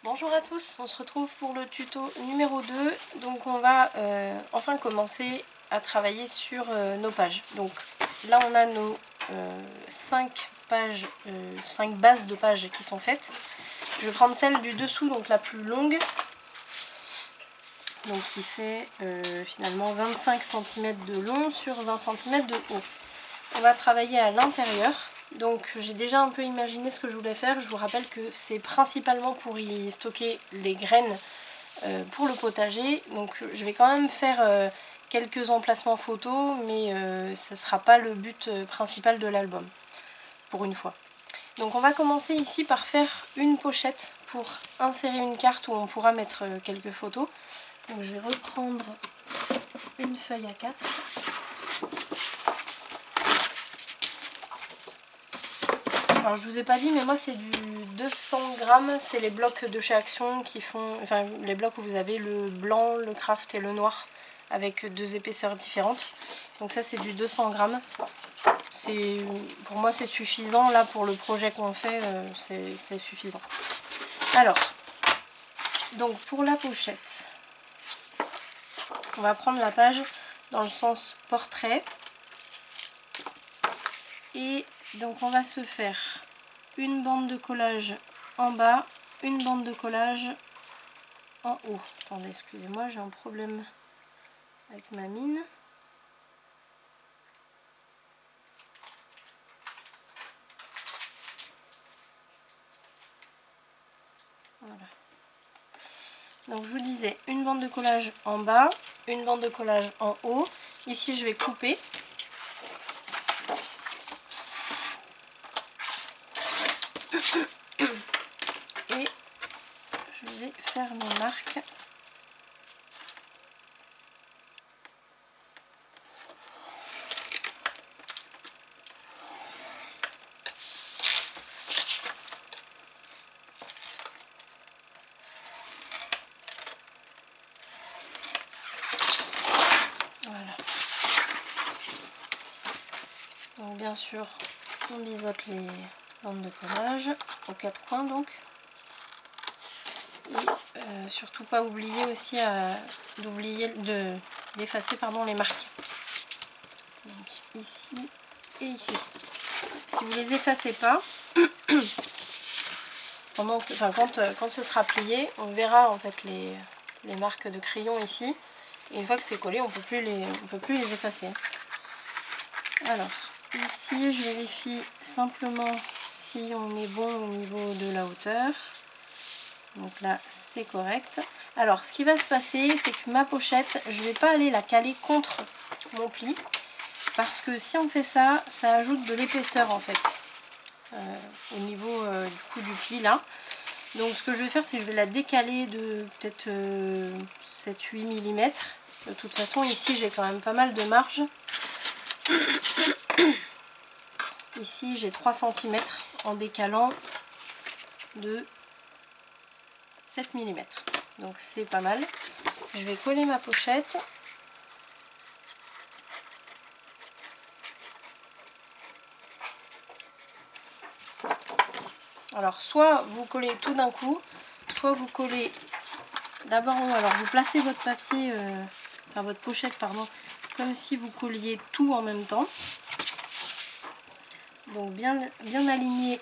Bonjour à tous, on se retrouve pour le tuto numéro 2. Donc on va enfin commencer à travailler sur nos pages. Donc là on a nos 5 pages, 5 bases de pages qui sont faites. Je vais prendre celle du dessous, donc la plus longue, donc qui fait finalement 25 cm de long sur 20 cm de haut. On va travailler à l'intérieur. Donc j'ai déjà un peu imaginé ce que je voulais faire. Je vous rappelle que c'est principalement pour y stocker les graines pour le potager. Donc je vais quand même faire quelques emplacements photos, mais ce ne sera pas le but principal de l'album, pour une fois. Donc on va commencer ici par faire une pochette pour insérer une carte où on pourra mettre quelques photos. Donc je vais reprendre une feuille A4. Alors je vous ai pas dit, mais moi c'est du 200 grammes, c'est les blocs de chez Action qui font, enfin les blocs où vous avez le blanc, le craft et le noir avec 2 épaisseurs différentes. Donc ça c'est du 200 grammes. Pour moi c'est suffisant, là pour le projet qu'on fait, c'est suffisant. Alors, donc pour la pochette, on va prendre la page dans le sens portrait. Et donc on va se faire une bande de collage en bas, une bande de collage en haut. Attendez, excusez-moi, j'ai un problème avec ma mine. Voilà. Donc je vous disais, une bande de collage en bas, une bande de collage en haut. Ici je vais couper. Et je vais faire mes marques. Voilà. Donc bien sûr, on biseaute les bandes de collage aux 4 coins donc. Et surtout pas oublier aussi d'effacer les marques. Donc ici et ici. Si vous les effacez pas, quand ce sera plié, on verra en fait les marques de crayon ici. Et une fois que c'est collé, on peut plus les effacer. Alors ici, je vérifie simplement si on est bon au niveau de la hauteur. Donc là, c'est correct. Alors, ce qui va se passer, c'est que ma pochette, je ne vais pas aller la caler contre mon pli. Parce que si on fait ça, ça ajoute de l'épaisseur en fait. Au niveau du coup du pli là. Donc ce que je vais faire, c'est que je vais la décaler de peut-être 7-8 mm. De toute façon, ici, j'ai quand même pas mal de marge. Ici, j'ai 3 cm en décalant de 7 mm. Donc c'est pas mal. Je vais coller ma pochette. Alors soit vous collez tout d'un coup, soit vous collez d'abord en haut. Alors vous placez votre papier, enfin votre pochette pardon, comme si vous colliez tout en même temps. Donc bien aligné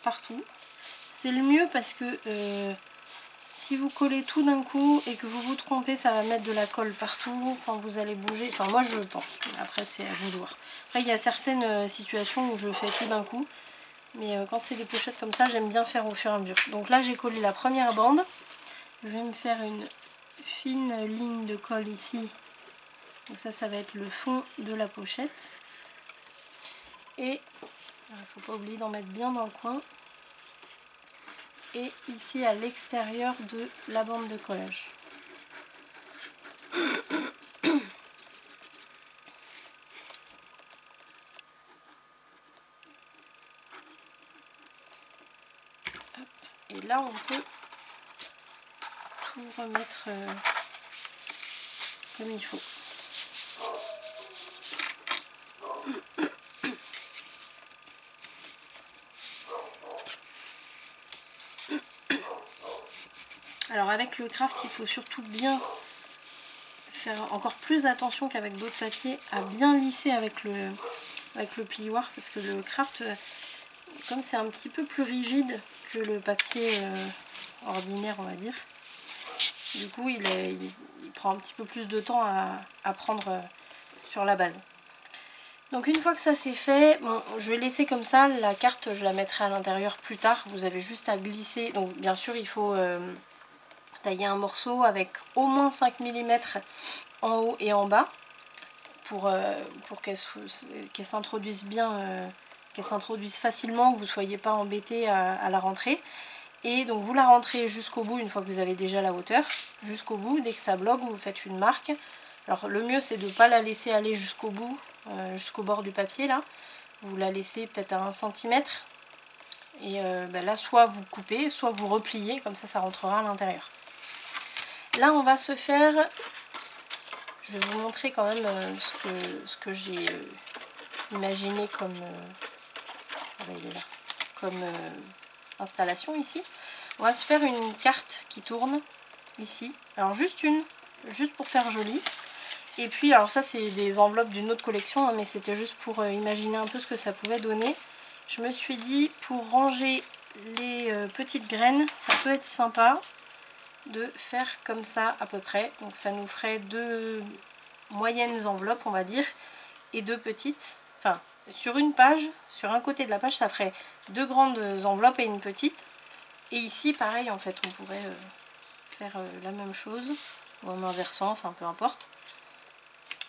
partout. C'est le mieux parce que si vous collez tout d'un coup et que vous vous trompez, ça va mettre de la colle partout quand vous allez bouger. Enfin moi je pense, après c'est à vous de voir. Après il y a certaines situations où je fais tout d'un coup. Mais quand c'est des pochettes comme ça, j'aime bien faire au fur et à mesure. Donc là j'ai collé la première bande. Je vais me faire une fine ligne de colle ici. Donc ça va être le fond de la pochette. Et il ne faut pas oublier d'en mettre bien dans le coin. Et ici à l'extérieur de la bande de collage. Et là on peut tout remettre comme il faut. Alors avec le craft, il faut surtout bien faire encore plus attention qu'avec d'autres papiers à bien lisser avec le plioir, parce que le craft, comme c'est un petit peu plus rigide que le papier ordinaire, on va dire, du coup il prend un petit peu plus de temps à prendre sur la base. Donc une fois que ça c'est fait, bon, je vais laisser comme ça, la carte je la mettrai à l'intérieur plus tard, vous avez juste à glisser. Donc bien sûr il faut tailler un morceau avec au moins 5 mm en haut et en bas pour qu'elle s'introduise bien, qu'elle s'introduise facilement, que vous ne soyez pas embêté à la rentrer. Et donc vous la rentrez jusqu'au bout une fois que vous avez déjà la hauteur, jusqu'au bout. Dès que ça bloque, vous faites une marque. Alors le mieux c'est de ne pas la laisser aller jusqu'au bout, jusqu'au bord du papier là. Vous la laissez peut-être à 1 cm. Et là soit vous coupez, soit vous repliez, comme ça rentrera à l'intérieur. Là on va se faire, je vais vous montrer quand même ce que j'ai imaginé comme, il est là, comme installation ici. On va se faire une carte qui tourne ici, alors juste une, juste pour faire joli. Et puis alors ça c'est des enveloppes d'une autre collection, hein, mais c'était juste pour imaginer un peu ce que ça pouvait donner. Je me suis dit pour ranger les petites graines, ça peut être sympa de faire comme ça à peu près. Donc ça nous ferait 2 moyennes enveloppes on va dire, et 2 petites. Enfin sur une page, sur un côté de la page ça ferait 2 grandes enveloppes et une petite. Et ici pareil en fait on pourrait faire la même chose, ou en inversant, enfin peu importe.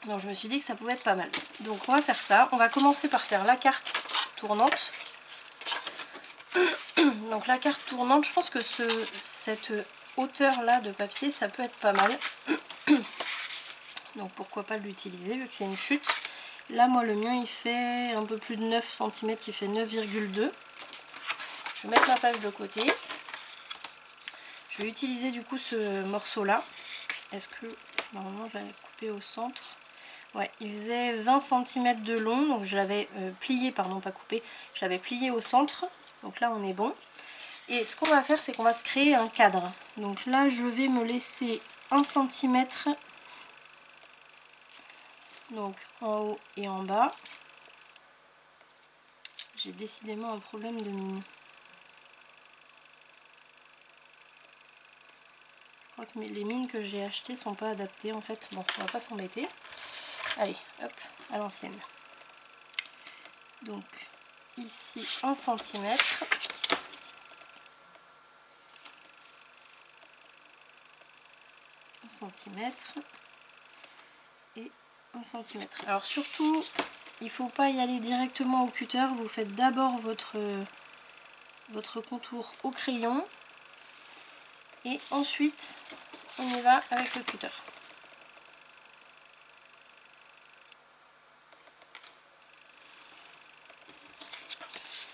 Donc je me suis dit que ça pouvait être pas mal. Donc on va faire ça. On va commencer par faire la carte tournante. Donc la carte tournante, je pense que cette hauteur là de papier, ça peut être pas mal. Donc pourquoi pas l'utiliser vu que c'est une chute. Là moi le mien il fait un peu plus de 9 cm, il fait 9,2. Je vais mettre la page de côté. Je vais utiliser du coup ce morceau là. Est-ce que normalement je l'avais coupé au centre? Ouais, il faisait 20 cm de long, donc je l'avais plié, pardon, pas coupé, je l'avais plié au centre, donc là on est bon. Et ce qu'on va faire, c'est qu'on va se créer un cadre. Donc là, je vais me laisser 1 cm, donc en haut et en bas. J'ai décidément un problème de mine. Je crois que les mines que j'ai achetées sont pas adaptées en fait. Bon, on va pas s'embêter. Allez, hop, à l'ancienne. Donc ici 1 cm. Et 1 cm. Alors surtout, il ne faut pas y aller directement au cutter. Vous faites d'abord votre contour au crayon. Et ensuite, on y va avec le cutter.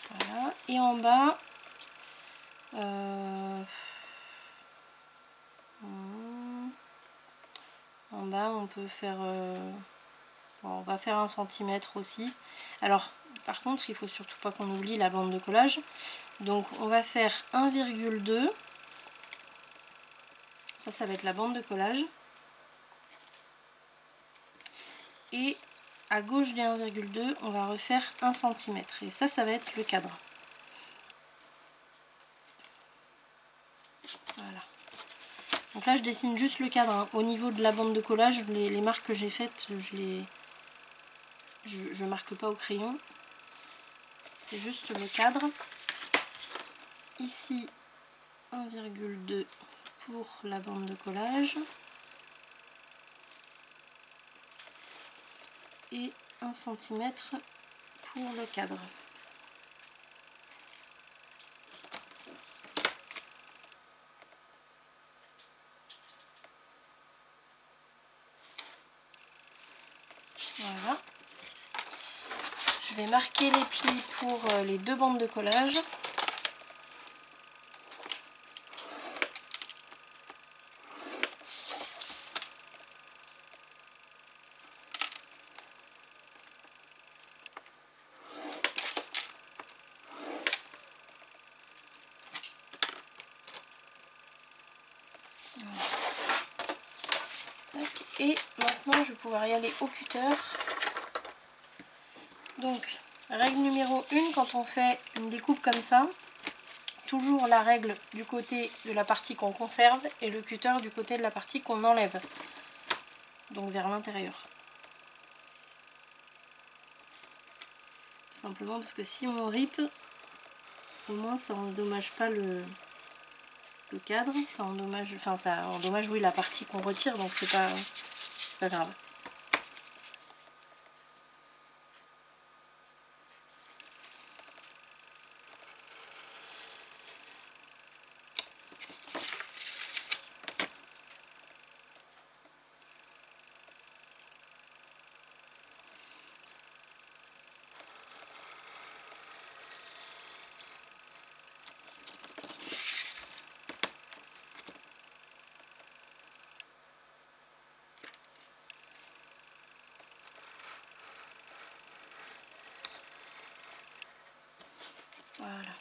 Voilà. Et en bas, on peut faire... on va faire 1 cm aussi. Alors, par contre, il faut surtout pas qu'on oublie la bande de collage. Donc, on va faire 1,2. Ça va être la bande de collage. Et à gauche des 1,2, on va refaire 1 cm. Et ça va être le cadre. Voilà. Donc là, je dessine juste le cadre. Hein. Au niveau de la bande de collage, les marques que j'ai faites, je marque pas au crayon. C'est juste le cadre. Ici, 1,2 pour la bande de collage. Et 1 cm pour le cadre. Voilà. Je vais marquer les plis pour les 2 bandes de collage. Et maintenant je vais pouvoir y aller au cutter. Donc règle numéro 1, quand on fait une découpe comme ça, toujours la règle du côté de la partie qu'on conserve et le cutter du côté de la partie qu'on enlève, donc vers l'intérieur. Tout simplement parce que si on rip, au moins ça endommage pas le cadre, ça endommage, enfin ça endommage oui la partie qu'on retire, donc c'est pas grave. Voilà.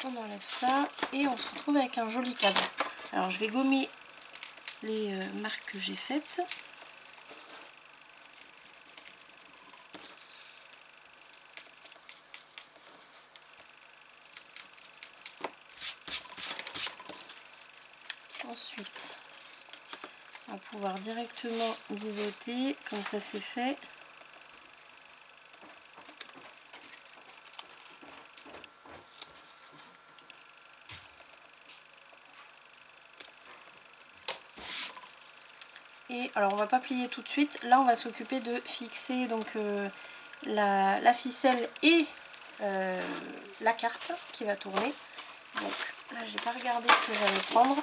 On enlève ça et on se retrouve avec un joli cadre. Alors je vais gommer les marques que j'ai faites. Ensuite, on va pouvoir directement biseauter, comme ça c'est fait. Et alors on va pas plier tout de suite, là on va s'occuper de fixer donc la ficelle et la carte qui va tourner. Donc là j'ai pas regardé ce que j'allais prendre,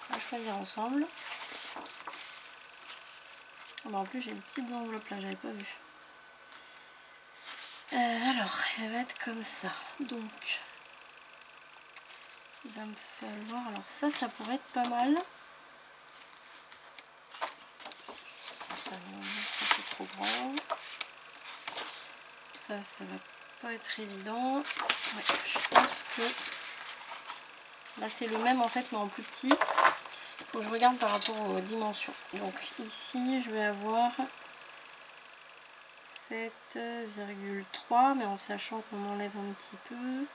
on va choisir ensemble. Oh, bah en plus j'ai une petite enveloppe là, j'avais pas vu. Alors elle va être comme ça, donc il va me falloir, alors ça pourrait être pas mal. Ça c'est trop grand. Ça va pas être évident. Ouais, je pense que là c'est le même en fait mais en plus petit. Il faut que je regarde par rapport aux dimensions. Donc ici je vais avoir 7,3 mais en sachant qu'on enlève un petit peu.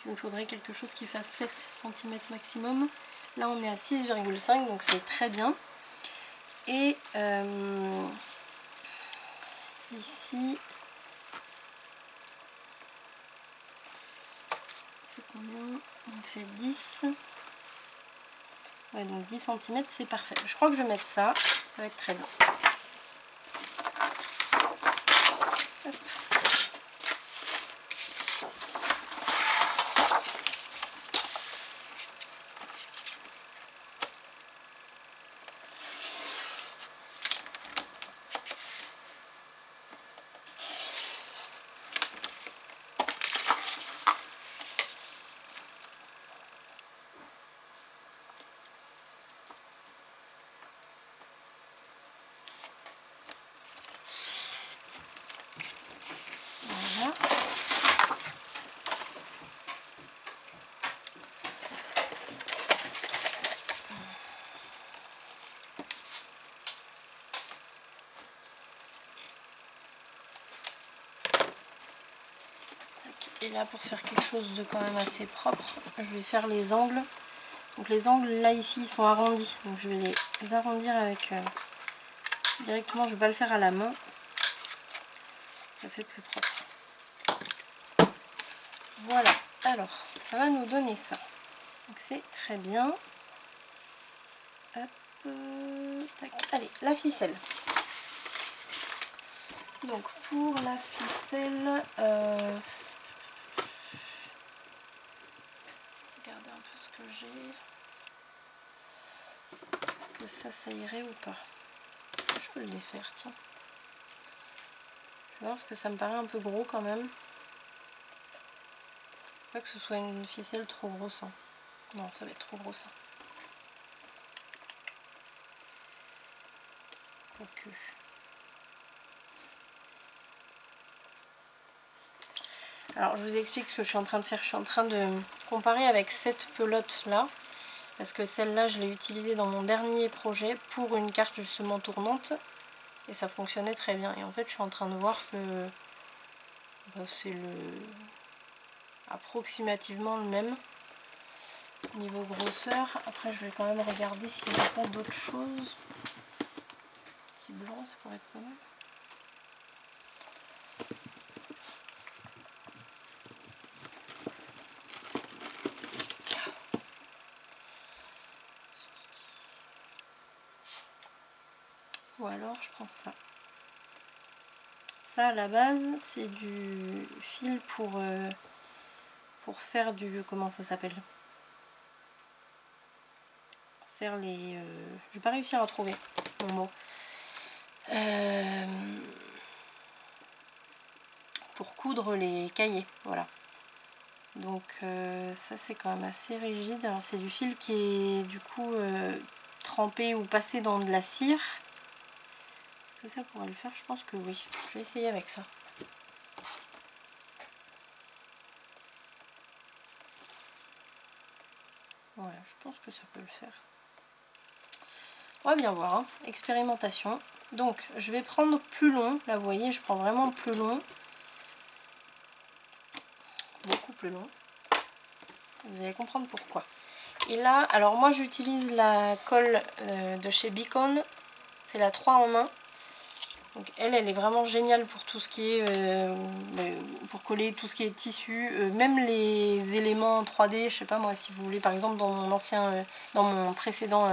Il me faudrait quelque chose qui fasse 7 cm maximum. Là on est à 6,5 donc c'est très bien. Et ici, on fait combien? On fait 10. Ouais, donc 10 cm c'est parfait. Je crois que je vais mettre ça, ça va être très bien. Hop. Voilà. Et là pour faire quelque chose de quand même assez propre, je vais faire les angles. Donc les angles là ici ils sont arrondis, donc je vais les arrondir avec directement, je ne vais pas le faire à la main, ça fait plus propre. Voilà, alors ça va nous donner ça, donc c'est très bien. Hop, tac. Allez, la ficelle. Donc pour la ficelle, regardez un peu ce que j'ai. Est-ce que ça irait ou pas? Est-ce que je peux le défaire? Tiens. Je vais voir parce que ça me paraît un peu gros quand même. Pas que ce soit une ficelle trop grosse. Hein. Non, ça va être trop gros ça. Ok. Alors je vous explique ce que je suis en train de faire. Je suis en train de comparer avec cette pelote là. parce que celle-là je l'ai utilisée dans mon dernier projet pour une carte justement tournante et ça fonctionnait très bien. Et en fait je suis en train de voir que c'est approximativement le même niveau grosseur. Après je vais quand même regarder s'il n'y a pas d'autres choses. Petit blanc, ça pourrait être pas mal. Ou alors je prends ça. Ça à la base c'est du fil pour faire du... comment ça s'appelle? Faire les... je vais pas réussir à trouver mon mot. Pour coudre les cahiers, voilà. Donc ça c'est quand même assez rigide. Alors c'est du fil qui est du coup trempé ou passé dans de la cire. Est-ce que ça pourrait le faire? Je pense que oui. Je vais essayer avec ça. Voilà, je pense que ça peut le faire. On va bien voir, hein. Expérimentation. Donc je vais prendre plus long. Là vous voyez, je prends vraiment plus long. Beaucoup plus long. Vous allez comprendre pourquoi. Et là, alors moi j'utilise la colle de chez Beacon. C'est la 3 en 1. Donc elle est vraiment géniale pour tout ce qui est pour coller tout ce qui est tissu, même les éléments 3D, je sais pas moi, si vous voulez, par exemple dans mon précédent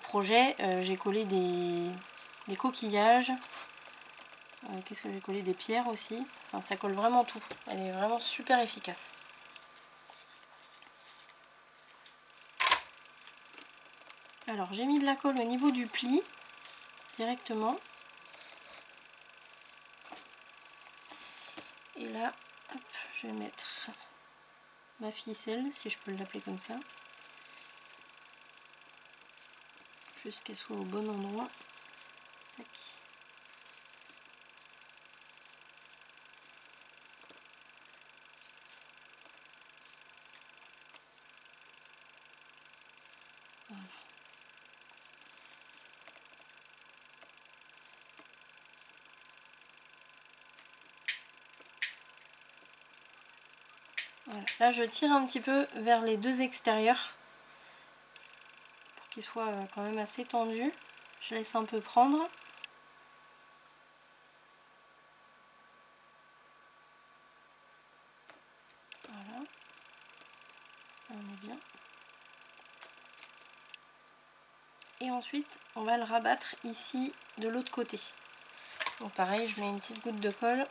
projet, j'ai collé des coquillages. Qu'est-ce que j'ai collé? Des pierres aussi. Enfin, ça colle vraiment tout. Elle est vraiment super efficace. Alors j'ai mis de la colle au niveau du pli directement. Et là, hop, je vais mettre ma ficelle, si je peux l'appeler comme ça. Juste qu'elle soit au bon endroit. Tac. Voilà. Voilà. Là je tire un petit peu vers les deux extérieurs pour qu'ils soient quand même assez tendus. Je laisse un peu prendre. Voilà. Là, on est bien. Et ensuite on va le rabattre ici de l'autre côté. Donc pareil, je mets une petite goutte de colle.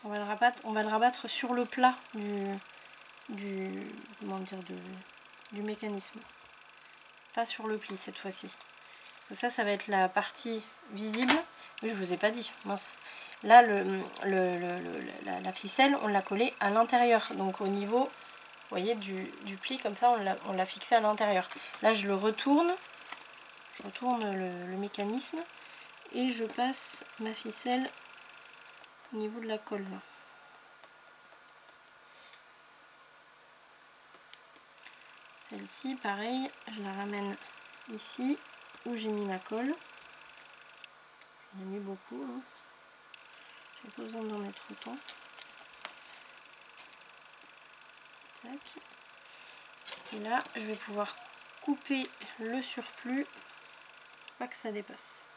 On va le rabattre sur le plat comment dire, du mécanisme. Pas sur le pli cette fois-ci. Ça va être la partie visible. Oui, je vous ai pas dit, mince. Là, la ficelle, on l'a collée à l'intérieur. Donc au niveau, vous voyez, du pli, comme ça, on l'a fixé à l'intérieur. Là, je retourne le mécanisme et je passe ma ficelle au niveau de la colle. Là. Celle-ci, pareil, je la ramène ici où j'ai mis ma colle. J'en ai mis beaucoup. Hein. J'ai pas besoin d'en mettre autant. Tac. Et là, je vais pouvoir couper le surplus pour pas que ça dépasse.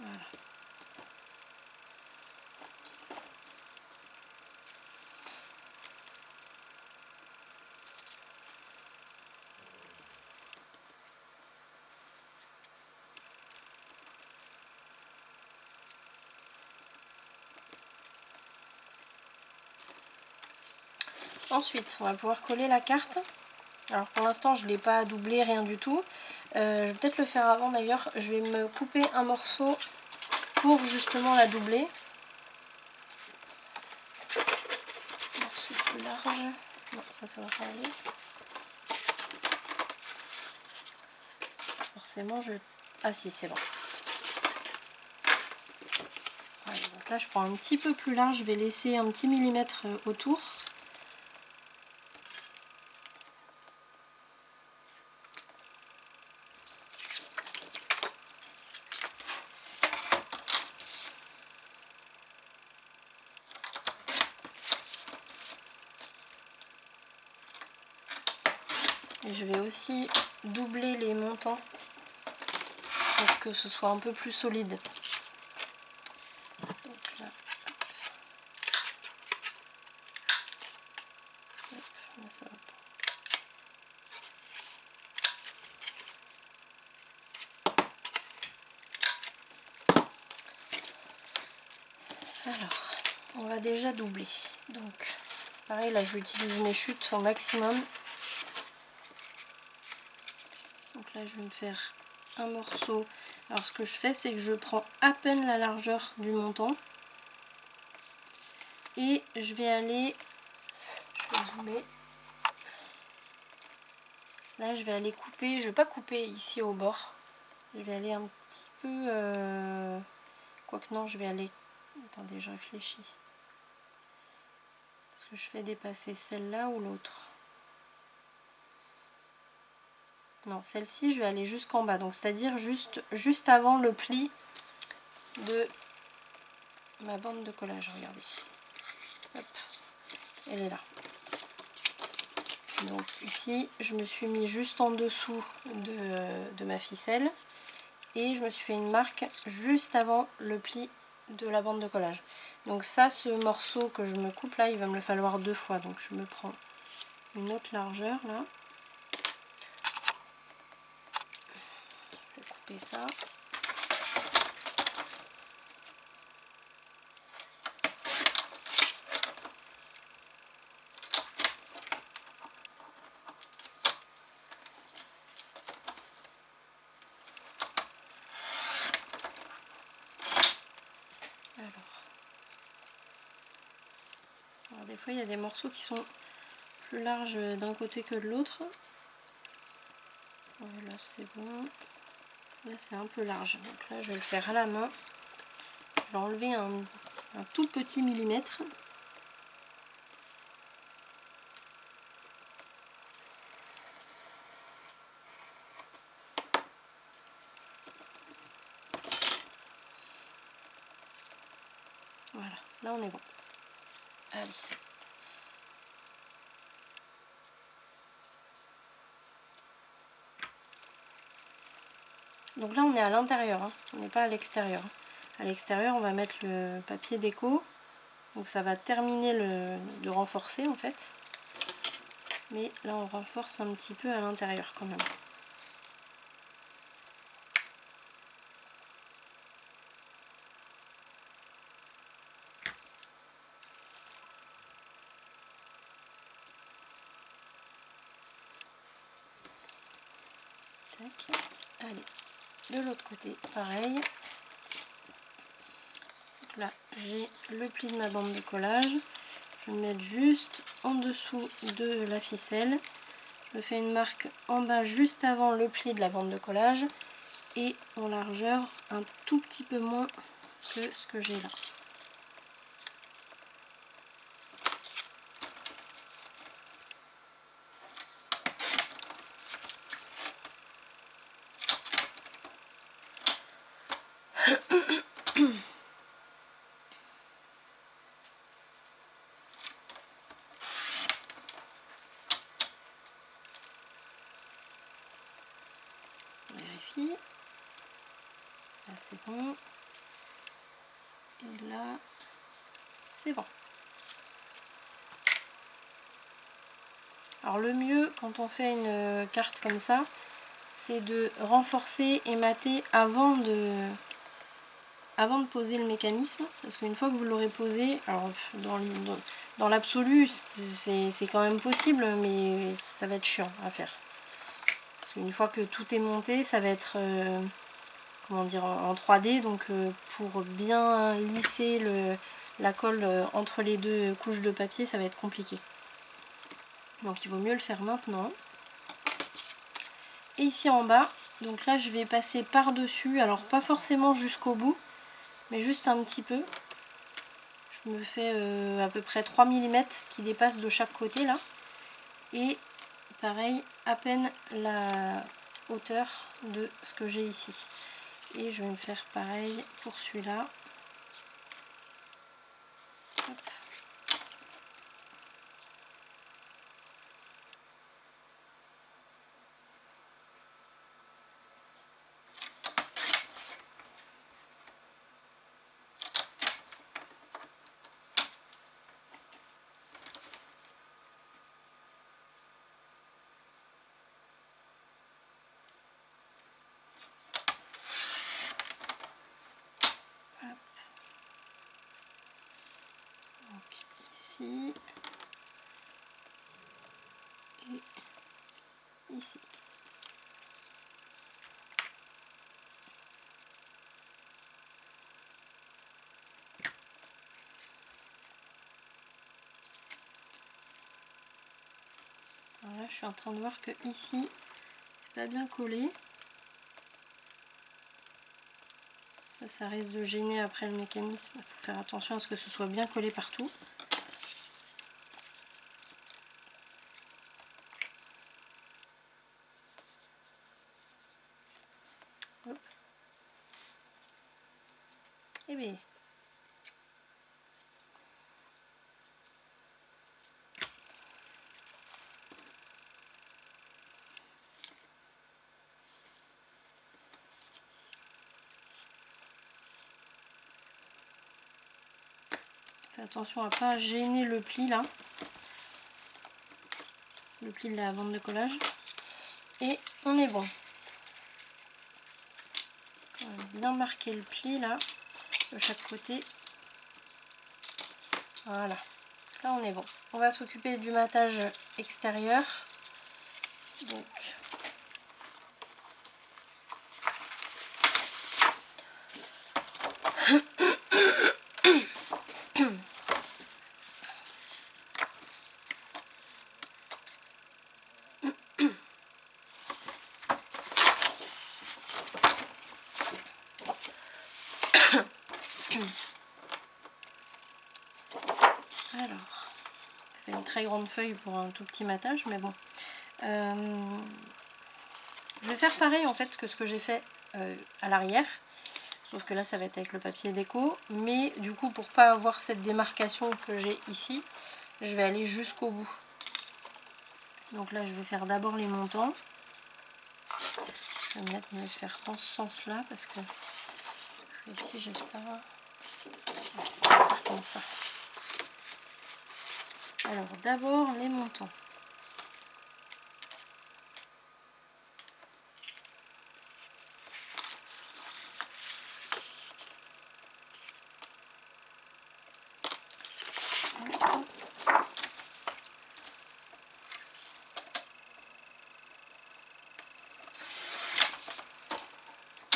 Voilà. Ensuite, on va pouvoir coller la carte. Alors pour l'instant, je ne l'ai pas doublé, rien du tout. Je vais peut-être le faire avant d'ailleurs. Je vais me couper un morceau pour justement la doubler. Un morceau plus large. Non, ça va pas aller. Forcément, je... Ah si, c'est bon. Allez, bon. Donc là je prends un petit peu plus large, je vais laisser un petit millimètre autour. Et je vais aussi doubler les montants pour que ce soit un peu plus solide. Donc là, là ça va pas. Alors, on va déjà doubler. Donc, pareil, là j'utilise mes chutes au maximum. Donc là je vais me faire un morceau. Alors ce que je fais, c'est que je prends à peine la largeur du montant et je vais aller, je vais zoomer, là je vais aller couper, je vais pas couper ici au bord, je vais aller un petit peu, quoique non, je vais aller, attendez, je réfléchis, est-ce que je fais dépasser celle-là ou l'autre? Non, celle-ci je vais aller jusqu'en bas, donc c'est-à-dire juste avant le pli de ma bande de collage, regardez. Hop, elle est là. Donc ici, je me suis mis juste en dessous de ma ficelle et je me suis fait une marque juste avant le pli de la bande de collage. Donc ça, ce morceau que je me coupe là, il va me le falloir 2 fois. Donc je me prends une autre largeur là. Je vais couper ça. Alors des fois il y a des morceaux qui sont plus larges d'un côté que de l'autre. Là c'est bon. Là c'est un peu large. Donc là je vais le faire à la main. Je vais enlever un tout petit millimètre. Voilà, là on est bon. Allez. Donc là on est à l'intérieur, hein. On n'est pas à l'extérieur. À l'extérieur on va mettre le papier déco. Donc ça va terminer de renforcer en fait. Mais là on renforce un petit peu à l'intérieur quand même. Tac. Allez, de l'autre côté pareil. Donc là j'ai le pli de ma bande de collage. Je vais me mettre juste en dessous de la ficelle. Je me fais une marque en bas juste avant le pli de la bande de collage. Et en largeur un tout petit peu moins que ce que j'ai là. Vérifie. Là c'est bon. Et là c'est bon. Alors le mieux quand on fait une carte comme ça, c'est de renforcer et mater avant de poser le mécanisme, parce qu'une fois que vous l'aurez posé, alors dans l'absolu c'est quand même possible, mais ça va être chiant à faire. Parce qu'une fois que tout est monté, ça va être comment dire, en 3D, donc pour bien lisser la colle entre les deux couches de papier, ça va être compliqué. Donc il vaut mieux le faire maintenant. Et ici en bas, donc là je vais passer par dessus, alors pas forcément jusqu'au bout, mais juste un petit peu. Je me fais à peu près 3 mm qui dépassent de chaque côté là. Et pareil, à peine la hauteur de ce que j'ai ici. Et je vais me faire pareil pour celui-là. Ici et ici. Alors là, je suis en train de voir que ici, c'est pas bien collé. Ça risque de gêner après le mécanisme. Il faut faire attention à ce que ce soit bien collé partout. Hop. Et bien. Fais attention à ne pas gêner le pli là. Le pli de la bande de collage. Et on est bon. On va bien marquer le pli là, de chaque côté. Voilà. Là on est bon. On va s'occuper du matage extérieur. Donc ça fait une très grande feuille pour un tout petit matage, mais bon. Je vais faire pareil en fait que ce que j'ai fait à l'arrière, sauf que là ça va être avec le papier déco, mais du coup pour pas avoir cette démarcation que j'ai ici, je vais aller jusqu'au bout. Donc là je vais faire d'abord les montants. Je vais me le faire dans ce sens là parce que ici j'ai ça. Comme ça. Alors d'abord les montants.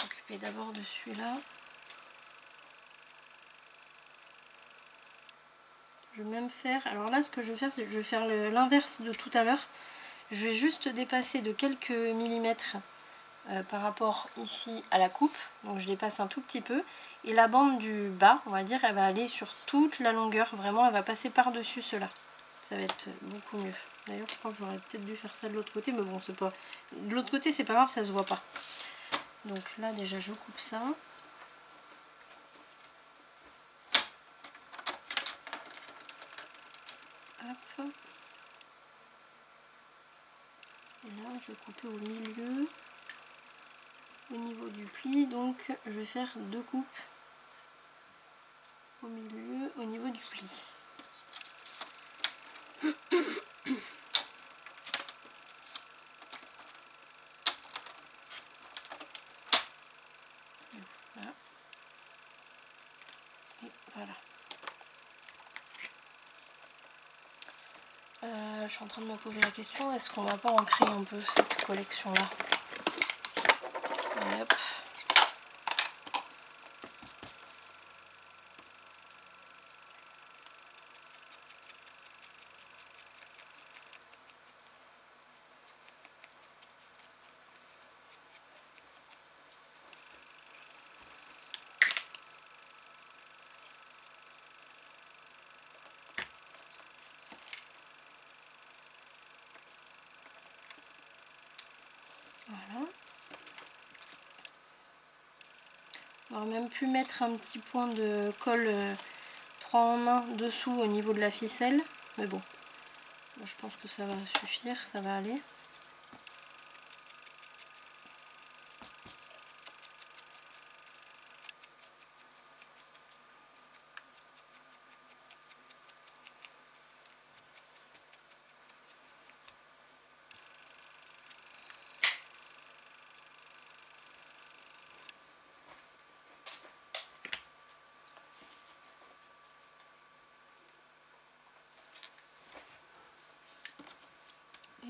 Occuper d'abord de celui-là. Je vais même faire, alors là ce que je vais faire, c'est que je vais faire l'inverse de tout à l'heure. Je vais juste dépasser de quelques millimètres par rapport ici à la coupe. Donc je dépasse un tout petit peu. Et la bande du bas, on va dire, elle va aller sur toute la longueur. Vraiment, elle va passer par-dessus cela. Ça va être beaucoup mieux. D'ailleurs, je crois que j'aurais peut-être dû faire ça de l'autre côté. Mais bon, c'est pas... De l'autre côté, c'est pas grave, ça se voit pas. Donc là, déjà, je coupe ça. Hop. Et là, je vais couper au milieu, au niveau du pli. Donc, je vais faire deux coupes au milieu, au niveau du pli. Voilà. Et voilà. Je suis en train de me poser la question, est-ce qu'on va pas ancrer un peu cette collection là? Hop. On aurait même pu mettre un petit point de colle 3 en 1 dessous au niveau de la ficelle, mais bon, je pense que ça va suffire, ça va aller.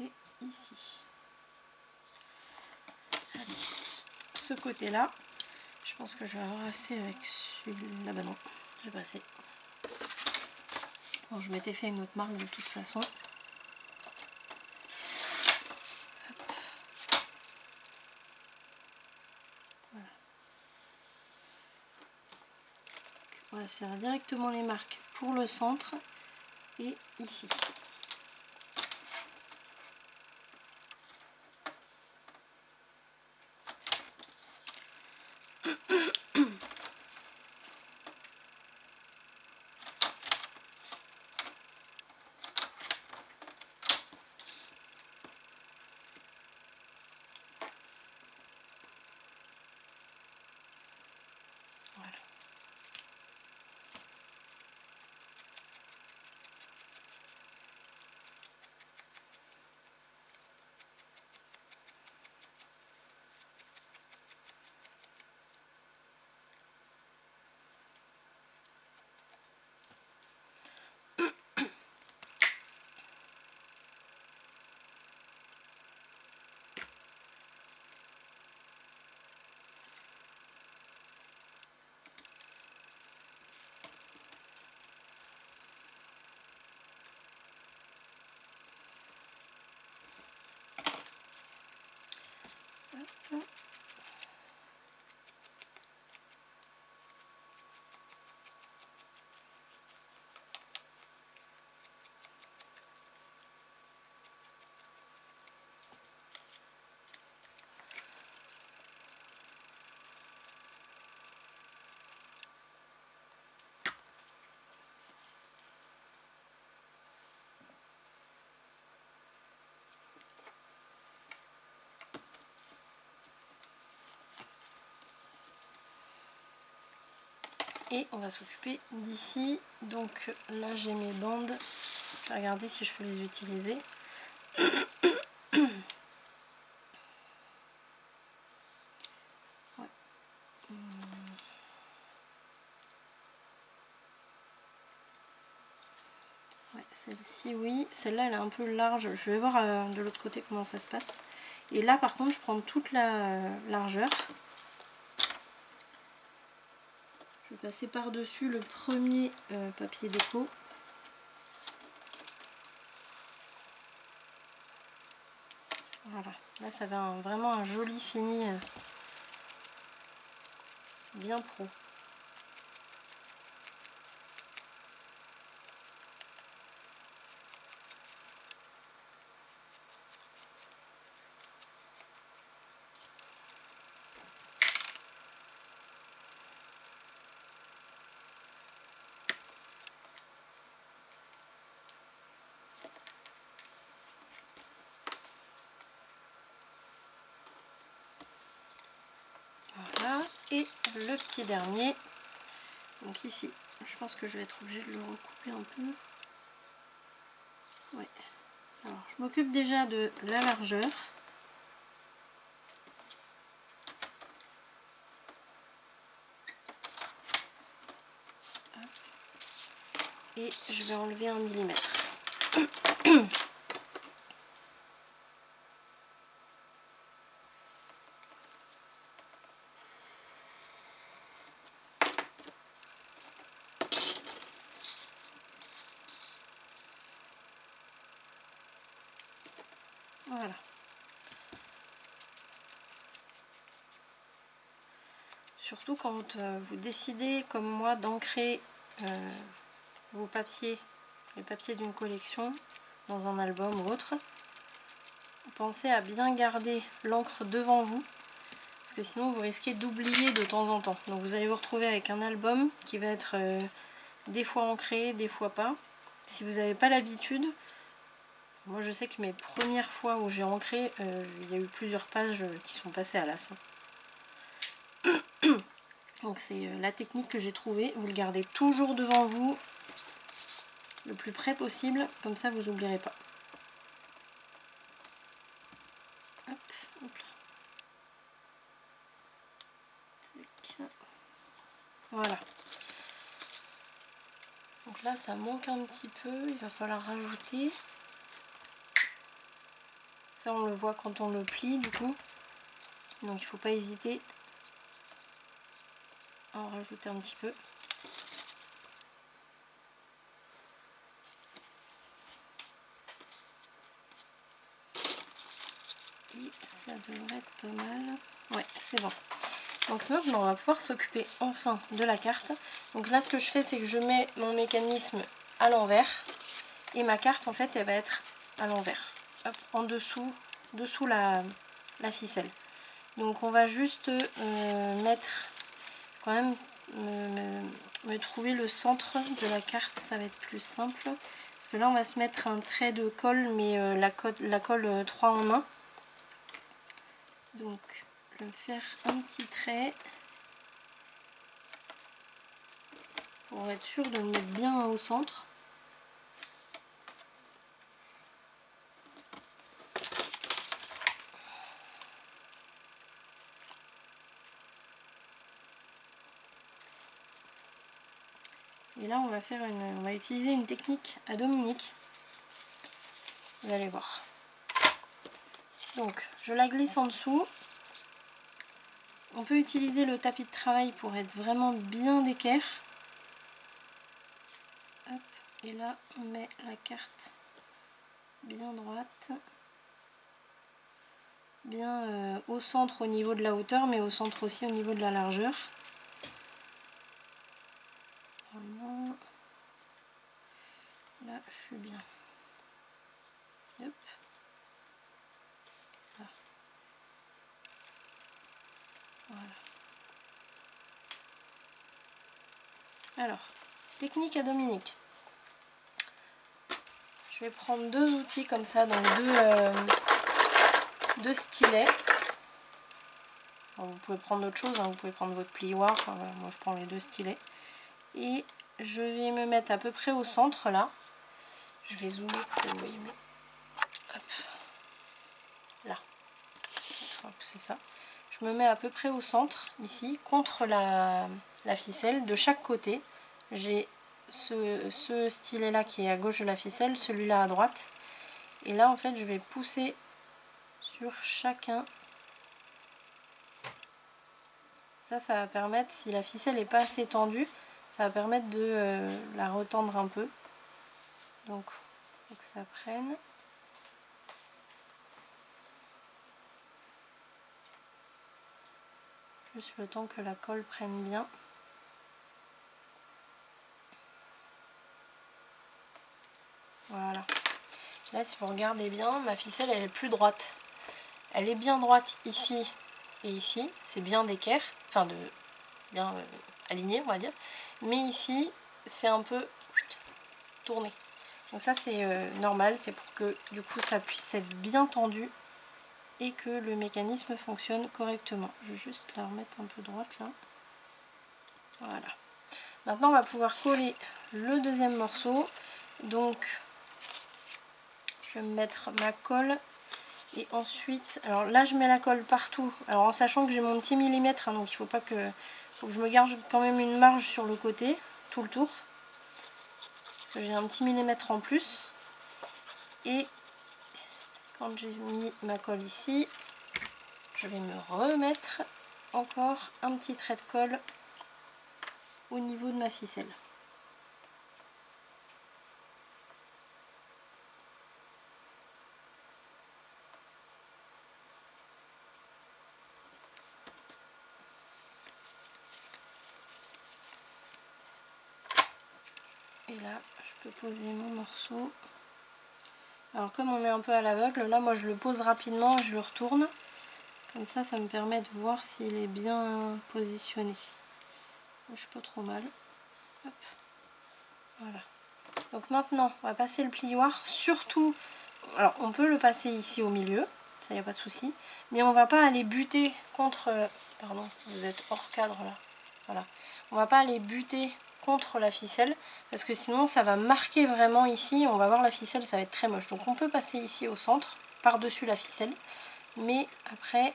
Et ici. Allez. Ce côté là, je pense que je vais avoir assez avec celui-là. Bah non, j'ai pas assez. Bon, je m'étais fait une autre marque de toute façon. Voilà. On va se faire directement les marques pour le centre et ici. Voilà. Hop. Et on va s'occuper d'ici. Donc là j'ai mes bandes. Je vais regarder si je peux les utiliser. Ouais. Ouais, celle-ci oui. Celle-là elle est un peu large. Je vais voir de l'autre côté comment ça se passe. Et là par contre je prends toute la largeur. Je vais passer par-dessus le premier papier déco. Voilà, là ça va vraiment un joli fini bien pro. Voilà, et le petit dernier, donc ici, je pense que je vais être obligée de le recouper un peu. Ouais. Alors, je m'occupe déjà de la largeur. Hop. Et je vais enlever 1 millimètre. Voilà. Surtout quand vous décidez, comme moi, d'ancrer vos papiers, les papiers d'une collection, dans un album ou autre, pensez à bien garder l'encre devant vous, parce que sinon vous risquez d'oublier de temps en temps. Donc vous allez vous retrouver avec un album qui va être des fois ancré, des fois pas. Si vous n'avez pas l'habitude, moi je sais que mes premières fois où j'ai ancré, il y a eu plusieurs pages qui sont passées à l'as. Donc c'est la technique que j'ai trouvée. Vous le gardez toujours devant vous, le plus près possible, comme ça vous n'oublierez pas. Hop, hop là. Voilà. Donc là ça manque un petit peu, il va falloir rajouter. Ça on le voit quand on le plie du coup. Donc il ne faut pas hésiter à en rajouter un petit peu. Et ça devrait être pas mal. Ouais, c'est bon. Donc maintenant on va pouvoir s'occuper enfin de la carte. Donc là ce que je fais c'est que je mets mon mécanisme à l'envers et ma carte en fait elle va être à l'envers, en dessous la ficelle. Donc on va juste mettre quand même me trouver le centre de la carte, ça va être plus simple parce que là on va se mettre un trait de colle mais la colle 3 en 1. Donc je vais faire un petit trait pour être sûr de le mettre bien au centre. Et là on va utiliser une technique à Dominique. Vous allez voir. Donc je la glisse en dessous. On peut utiliser le tapis de travail pour être vraiment bien d'équerre. Hop, et là on met la carte bien droite, bien au centre au niveau de la hauteur, mais au centre aussi au niveau de la largeur. Voilà. Là je suis bien. Hop. Là. Voilà. Alors, technique à Dominique. Je vais prendre deux outils comme ça, donc deux stylets. Alors, vous pouvez prendre autre chose, hein, vous pouvez prendre votre plioir. Enfin, voilà, moi je prends les deux stylets. Et je vais me mettre à peu près au centre là. Je vais zoomer pour que vous voyez mieux. Hop. Là. Hop, c'est ça. Je me mets à peu près au centre, ici, contre la ficelle. De chaque côté, j'ai ce stylet là qui est à gauche de la ficelle, celui-là à droite. Et là, en fait, je vais pousser sur chacun. Ça va permettre, si la ficelle n'est pas assez tendue, ça va permettre de la retendre un peu. Donc, il faut que ça prenne. Juste le temps que la colle prenne bien. Voilà. Là, si vous regardez bien, ma ficelle, elle est plus droite. Elle est bien droite ici et ici. C'est bien d'équerre, enfin bien aligné, on va dire. Mais ici, c'est un peu tourné. Donc ça, c'est normal. C'est pour que, du coup, ça puisse être bien tendu et que le mécanisme fonctionne correctement. Je vais juste la remettre un peu droite, là. Voilà. Maintenant, on va pouvoir coller le deuxième morceau. Donc, je vais me mettre ma colle et ensuite, alors là je mets la colle partout, alors en sachant que j'ai mon petit millimètre, hein, donc il faut pas que, faut que je me garde quand même une marge sur le côté, tout le tour, parce que j'ai un petit millimètre en plus. Et quand j'ai mis ma colle ici, je vais me remettre encore un petit trait de colle au niveau de ma ficelle. Et là, je peux poser mon morceau. Alors comme on est un peu à l'aveugle, là moi je le pose rapidement et je le retourne. Comme ça, ça me permet de voir s'il est bien positionné. Je suis pas trop mal. Hop. Voilà. Donc maintenant, on va passer le plioir. Surtout, alors on peut le passer ici au milieu, ça y a pas de souci. Mais on va pas aller buter contre... Pardon, vous êtes hors cadre là. Voilà. On va pas aller buter contre la ficelle parce que sinon ça va marquer vraiment ici. On va voir la ficelle, ça va être très moche. Donc on peut passer ici au centre, par-dessus la ficelle. Mais après,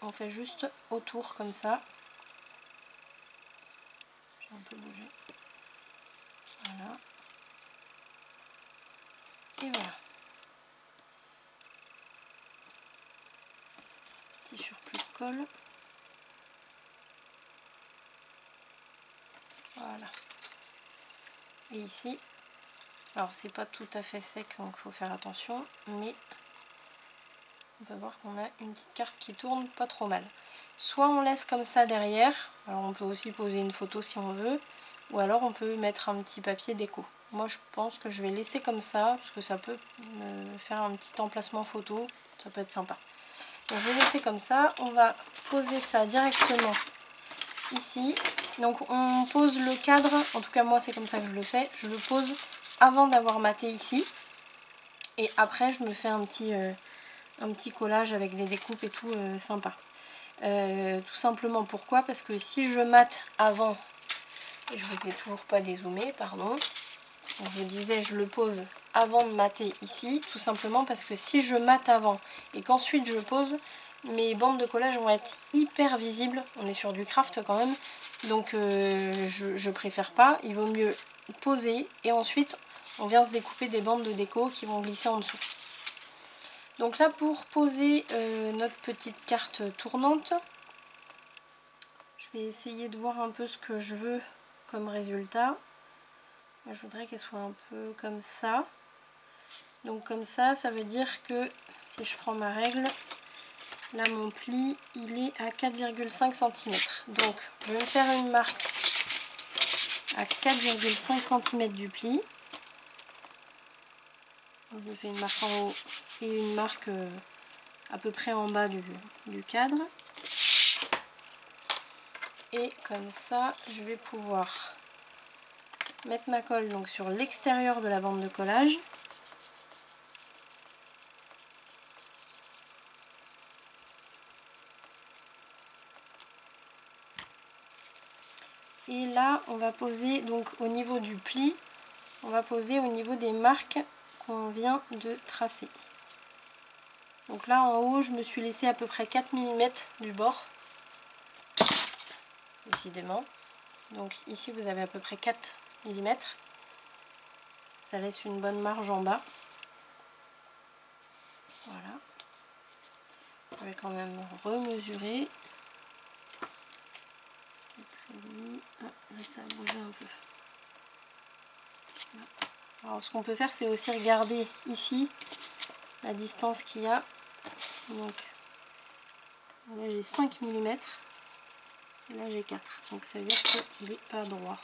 on fait juste autour comme ça. J'ai un peu bougé. Voilà. Et voilà. Petit surplus de colle. Voilà. Et ici, alors c'est pas tout à fait sec, donc il faut faire attention, mais on peut voir qu'on a une petite carte qui tourne pas trop mal. Soit on laisse comme ça derrière, alors on peut aussi poser une photo si on veut, ou alors on peut mettre un petit papier déco. Moi je pense que je vais laisser comme ça, parce que ça peut me faire un petit emplacement photo, ça peut être sympa. Donc je vais laisser comme ça, on va poser ça directement ici. Donc on pose le cadre, en tout cas moi c'est comme ça que je le fais, je le pose avant d'avoir maté ici. Et après je me fais un petit collage avec des découpes et tout sympa. Tout simplement pourquoi? Parce que si je mate avant, et je vous ai toujours pas dézoomé, pardon. Donc je vous disais je le pose avant de mater ici, tout simplement parce que si je mate avant et qu'ensuite je pose, mes bandes de collage vont être hyper visibles. On est sur du craft quand même, donc je préfère pas. Il vaut mieux poser et ensuite on vient se découper des bandes de déco qui vont glisser en dessous. Donc là pour poser notre petite carte tournante, je vais essayer de voir un peu ce que je veux comme résultat. Je voudrais qu'elle soit un peu comme ça. Donc comme ça, ça veut dire que si je prends ma règle, là mon pli il est à 4,5 cm. Donc je vais me faire une marque à 4,5 cm du pli. Donc, je fais une marque en haut et une marque à peu près en bas du cadre. Et comme ça, je vais pouvoir mettre ma colle donc sur l'extérieur de la bande de collage. Et là, on va poser donc au niveau du pli, on va poser au niveau des marques qu'on vient de tracer. Donc là, en haut, je me suis laissé à peu près 4 mm du bord, décidément. Donc ici, vous avez à peu près 4 mm. Ça laisse une bonne marge en bas. Voilà. Je vais quand même remesurer. 4,5. Ah, là, ça a bougé un peu. Là. Alors, ce qu'on peut faire, c'est aussi regarder ici la distance qu'il y a. Donc, là, j'ai 5 mm. Et là, j'ai 4. Donc, ça veut dire qu'il n'est pas droit.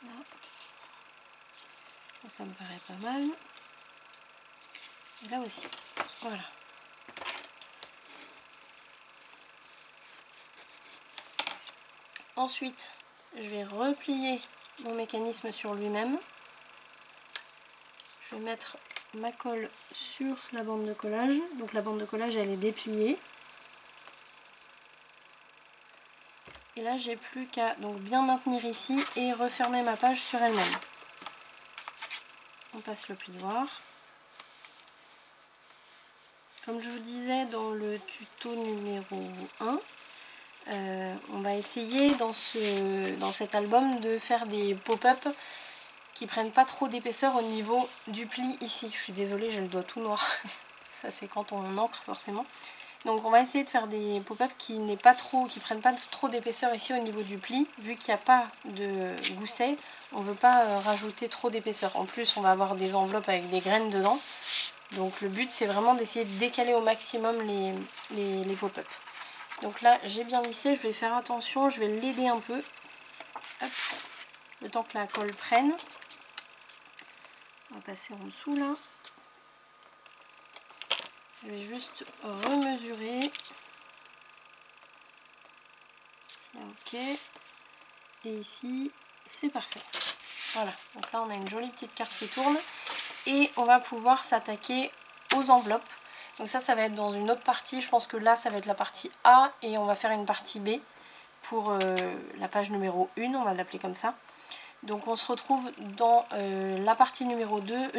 Là. Ça me paraît pas mal. Et là aussi. Voilà. Ensuite, je vais replier mon mécanisme sur lui-même. Je vais mettre ma colle sur la bande de collage. Donc la bande de collage, elle est dépliée. Et là, j'ai plus qu'à donc bien maintenir ici et refermer ma page sur elle-même. On passe le plioir. Comme je vous disais dans le tuto numéro 1, on va essayer dans cet album de faire des pop-up qui prennent pas trop d'épaisseur au niveau du pli ici. Je suis désolée, j'ai le doigt tout noir. Ça c'est quand on encre forcément. Donc on va essayer de faire des pop-up qui prennent pas trop d'épaisseur ici au niveau du pli. Vu qu'il n'y a pas de gousset, on ne veut pas rajouter trop d'épaisseur. En plus on va avoir des enveloppes avec des graines dedans. Donc le but c'est vraiment d'essayer de décaler au maximum les pop-up. Donc là j'ai bien lissé, je vais faire attention, je vais l'aider un peu. Hop. Le temps que la colle prenne. On va passer en dessous là. Je vais juste remesurer. Ok. Et ici, c'est parfait. Voilà, donc là on a une jolie petite carte qui tourne. Et on va pouvoir s'attaquer aux enveloppes. Donc ça va être dans une autre partie. Je pense que là, ça va être la partie A et on va faire une partie B pour la page numéro 1, on va l'appeler comme ça. Donc on se retrouve dans la partie numéro 2,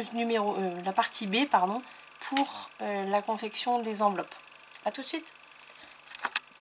la partie B, pardon, pour la confection des enveloppes. A tout de suite.